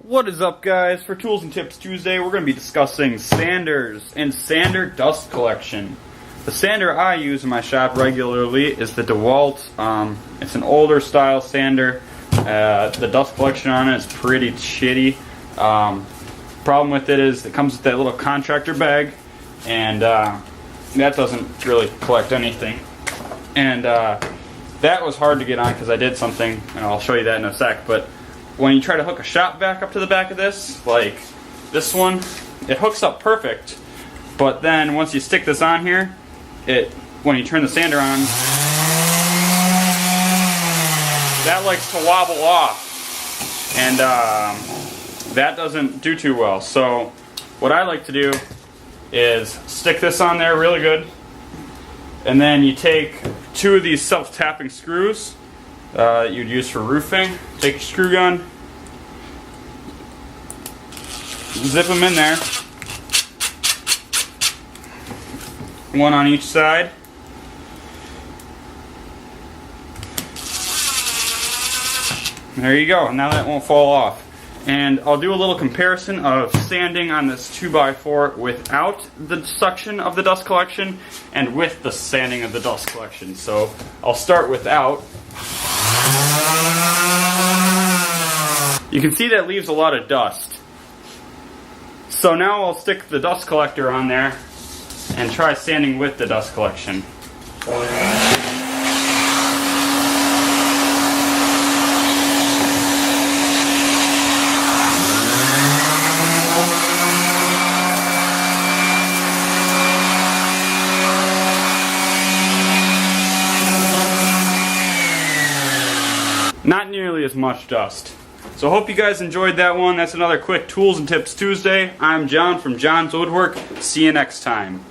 What is up, guys? For Tools and Tips Tuesday, we're going to be discussing sanders and sander dust collection. The sander I use in my shop regularly is the DeWalt. It's an older style sander. The dust collection on it is pretty shitty. Problem with it is it comes with that little contractor bag, and that doesn't really collect anything. And that was hard to get on because I did something, and I'll show you that in a sec. But when you try to hook a shop vac up to the back of this, like this one, it hooks up perfect. But then once you stick this on here, when you turn the sander on, that likes to wobble off, and that doesn't do too well. So what I like to do is stick this on there really good, and then you take two of these self-tapping screws you'd use for roofing. Take your screw gun, zip them in there, one on each side. There you go. Now that won't fall off. And I'll do a little comparison of sanding on this 2x4 without the suction of the dust collection and with the sanding of the dust collection. So I'll start without. You can see that leaves a lot of dust. So now I'll stick the dust collector on there and try sanding with the dust collection. Not nearly as much dust. So hope you guys enjoyed that one. That's another quick Tools and Tips Tuesday. I'm John from John's Woodwork. See you next time.